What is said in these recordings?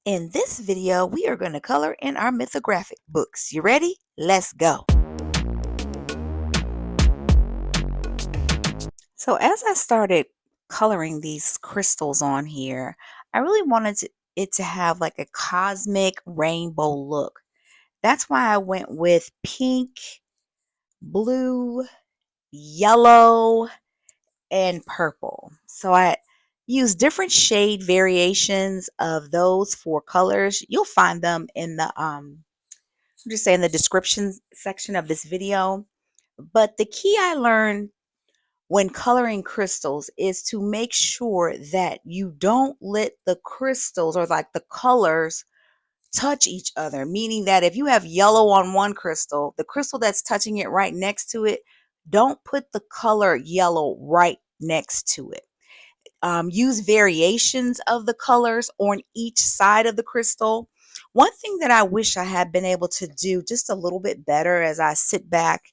In this video, we are going to color in our mythographic books. You ready? Let's go. So as I started coloring these crystals on here, I really wanted it to have like a cosmic rainbow look. That's why I went with pink, blue, yellow, and purple. So I used different shade variations of those four colors. You'll find them in the just say in the description section of this video. But the key I learned when coloring crystals is to make sure that you don't let the crystals or like the colors touch each other. Meaning that if you have yellow on one crystal, the crystal that's touching it right next to it, don't put the color yellow right next to it. Use variations of the colors on each side of the crystal. One thing that I wish I had been able to do just a little bit better as I sit back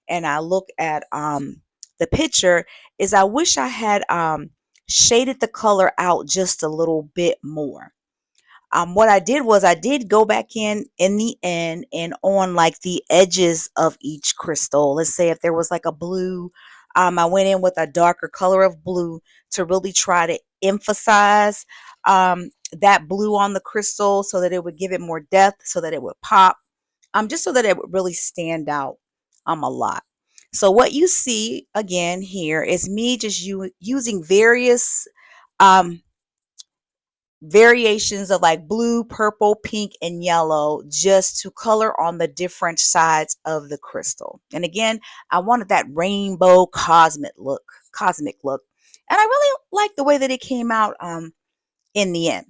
and I look at the picture is I wish I had shaded the color out just a little bit more. What I did was I did go back in the end and on like the edges of each crystal. Let's say if there was like a blue, I went in with a darker color of blue to really try to emphasize that blue on the crystal so that it would give it more depth, so that it would pop, just so that it would really stand out a lot. So what you see again here is me just using um, variations of like blue, purple, pink, and yellow just to color on the different sides of the crystal. And again, I wanted that rainbow cosmic look. And I really like the way that it came out in the end.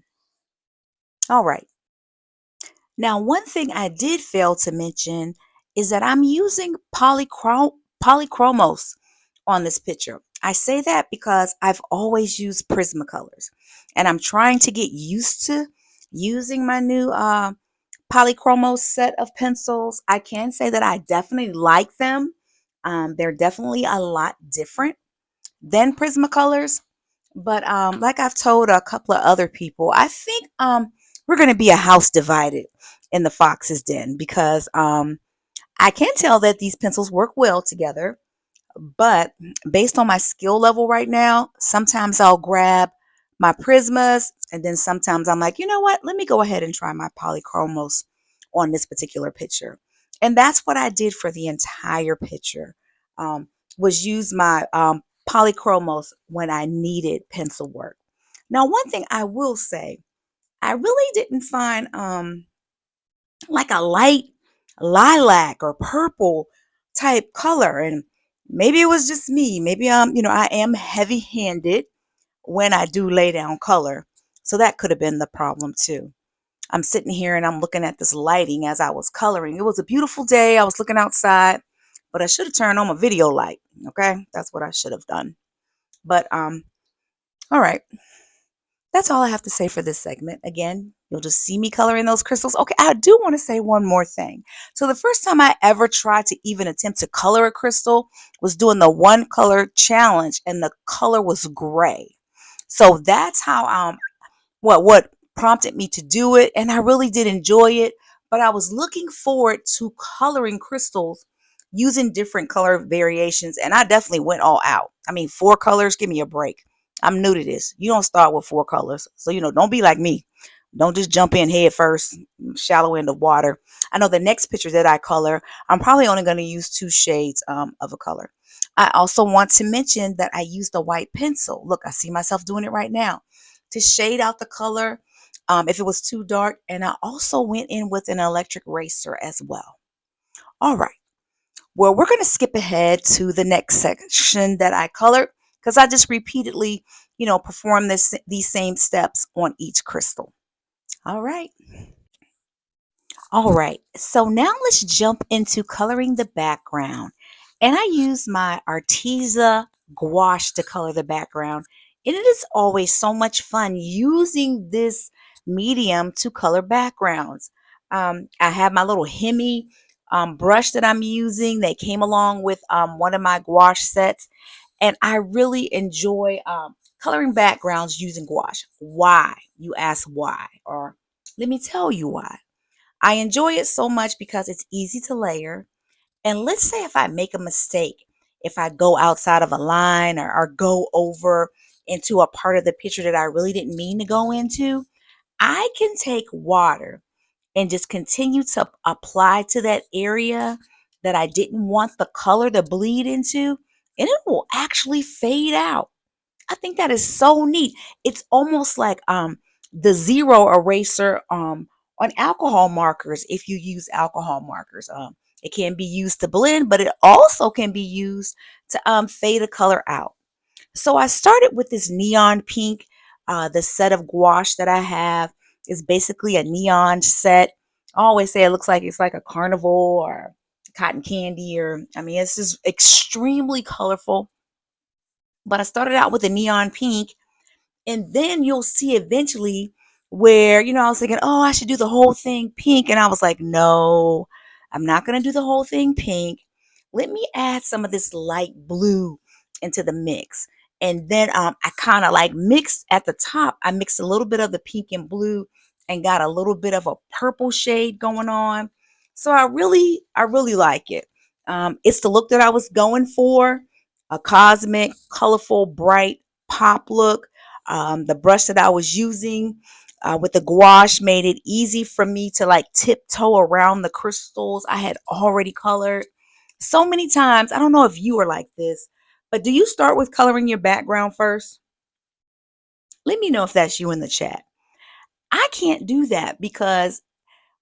All right. Now, one thing I did fail to mention is that I'm using polychromos on this picture. I say that because I've always used Prismacolors and I'm trying to get used to using my new polychromos set of pencils. I can say that I definitely like them. They're definitely a lot different than Prismacolors. But like I've told a couple of other people, I think we're going to be a house divided in the Fox's Den because I can tell that these pencils work well together. But based on my skill level right now, sometimes I'll grab my Prismas and then sometimes I'm like, you know what? Let me go ahead and try my Polychromos on this particular picture. And that's what I did for the entire picture, was use my Polychromos when I needed pencil work. Now, one thing I will say, I really didn't find like a light lilac or purple type color. And maybe it was just me. Maybe I am heavy-handed when I do lay down color. So that could have been the problem too. I'm sitting here and I'm looking at this lighting as I was coloring. It was a beautiful day. I was looking outside, but I should have turned on my video light. Okay? That's what I should have done. But all right. That's all I have to say for this segment. Again, you'll just see me coloring those crystals. Okay, I do want to say one more thing. So the first time I ever tried to even attempt to color a crystal was doing the one color challenge and the color was gray. So that's how what prompted me to do it, and I really did enjoy it, but I was looking forward to coloring crystals using different color variations, and I definitely went all out. I mean, four colors, give me a break. I'm new to this. You don't start with four colors. So, don't be like me. Don't just jump in head first, shallow end of water. I know the next picture that I color, I'm probably only going to use two shades of a color. I also want to mention that I used a white pencil. Look, I see myself doing it right now to shade out the color if it was too dark. And I also went in with an electric eraser as well. All right. Well, we're going to skip ahead to the next section that I colored because I just repeatedly, perform these same steps on each crystal. All right. All right. So now let's jump into coloring the background. And I use my Arteza gouache to color the background. And it is always so much fun using this medium to color backgrounds. I have my little Hemi brush that I'm using. They came along with one of my gouache sets. And I really enjoy coloring backgrounds using gouache. Why? You ask why. Or Let me tell you why. I enjoy it so much because it's easy to layer. And let's say if I make a mistake, if I go outside of a line or go over into a part of the picture that I really didn't mean to go into, I can take water and just continue to apply to that area that I didn't want the color to bleed into, and it will actually fade out. I think that is so neat. It's almost like the zero eraser on alcohol markers if you use alcohol markers. It can be used to blend, but it also can be used to fade a color out. So I started with this neon pink. The set of gouache that I have is basically a neon set. I always say it looks like it's like a carnival or cotton candy, or I mean, it's just extremely colorful. But I started out with a neon pink, and then you'll see eventually where, I was thinking, oh, I should do the whole thing pink. And I was like, no, I'm not going to do the whole thing pink. Let me add some of this light blue into the mix. And then I kind of like mixed at the top. I mixed a little bit of the pink and blue and got a little bit of a purple shade going on. So I really like it. It's the look that I was going for, a cosmic, colorful, bright pop look. The brush that I was using with the gouache made it easy for me to like tiptoe around the crystals I had already colored. So many times, I don't know if you are like this, but do you start with coloring your background first? Let me know if that's you in the chat. I can't do that because,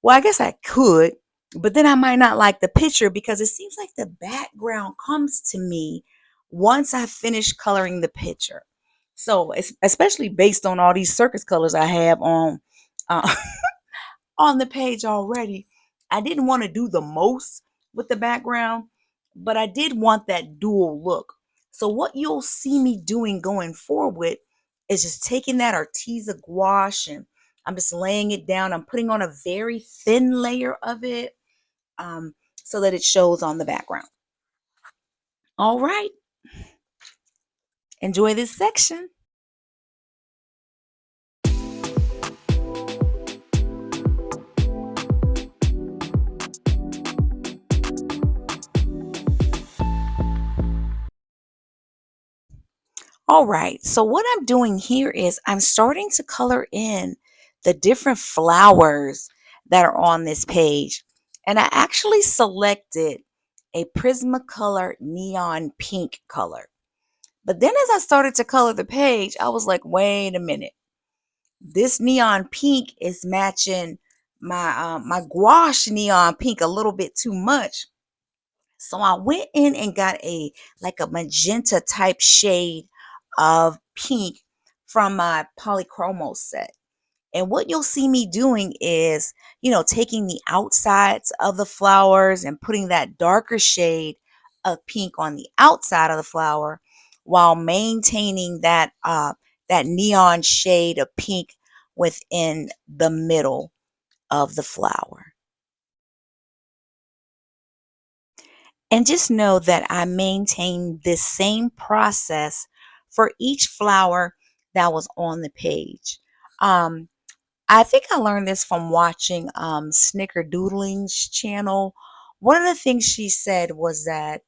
well, I guess I could, but then I might not like the picture because it seems like the background comes to me once I finish coloring the picture. So, especially based on all these circus colors I have uh, on the page already, I didn't want to do the most with the background, but I did want that dual look. So, what you'll see me doing going forward is just taking that Arteza gouache and I'm just laying it down. I'm putting on a very thin layer of it so that it shows on the background. All right, enjoy this section. All right, so what I'm doing here is I'm starting to color in the different flowers that are on this page. And I actually selected a Prismacolor neon pink color. But then as I started to color the page, I was like, wait a minute. This neon pink is matching my gouache neon pink a little bit too much. So I went in and got a like a magenta type shade of pink from my polychromos set. And what you'll see me doing is, taking the outsides of the flowers and putting that darker shade of pink on the outside of the flower while maintaining that neon shade of pink within the middle of the flower. And just know that I maintain this same process for each flower that was on the page. Um, I think I learned this from watching Snickerdoodling's channel. One of the things she said was that,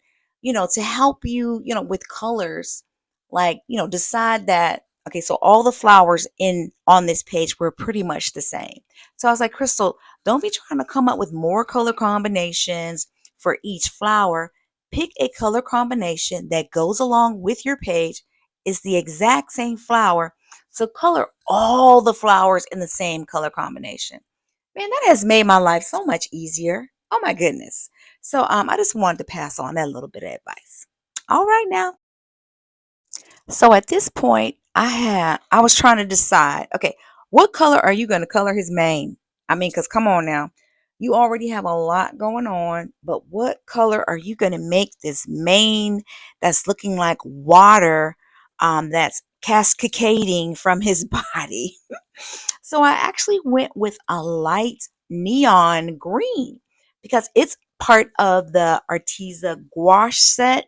to help you, with colors, like, decide that, okay, so all the flowers in on this page were pretty much the same. So I was like, Crystal, don't be trying to come up with more color combinations for each flower. Pick a color combination that goes along with your page, is the exact same flower, so color all the flowers in the same color combination. Man, that has made my life so much easier. Oh my goodness. So I just wanted to pass on that little bit of advice. All right now. So at this point, I was trying to decide, okay, what color are you going to color his mane? I mean, cuz come on now. You already have a lot going on, but what color are you going to make this mane that's looking like water that's cascading from his body? So I actually went with a light neon green because it's part of the Arteza gouache set,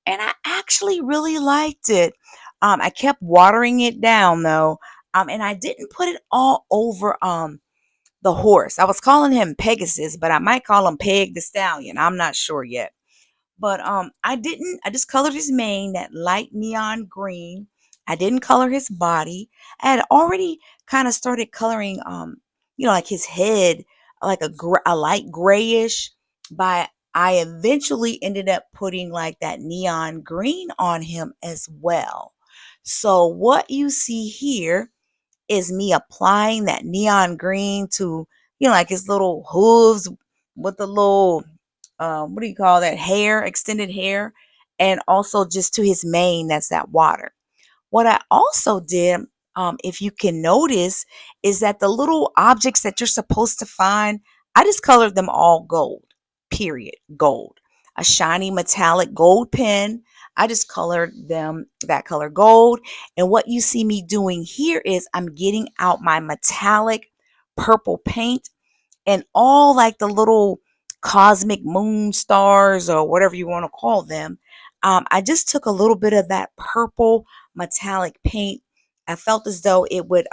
and I actually really liked it. I kept watering it down though, and I didn't put it all over. the horse. I was calling him Pegasus, but I might call him Peg the Stallion. I'm not sure yet. But I just colored his mane that light neon green. I didn't color his body. I had already kind of started coloring like his head like a light grayish, but I eventually ended up putting like that neon green on him as well. So what you see here is me applying that neon green to, like his little hooves with the little, what do you call that, hair, extended hair, and also just to his mane, that's that water. What I also did, if you can notice, is that the little objects that you're supposed to find, I just colored them all gold, period, gold. A shiny metallic gold pen. I just colored them that color gold. And what you see me doing here is I'm getting out my metallic purple paint and all like the little cosmic moon stars or whatever you want to call them. I just took a little bit of that purple metallic paint. I felt as though it would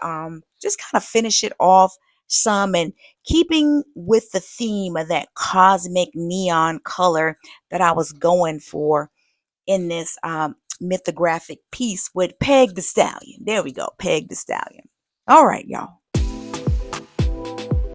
just kind of finish it off some, and keeping with the theme of that cosmic neon color that I was going for in this mythographic piece with Peg the Stallion. There we go, Peg the Stallion. All right, y'all.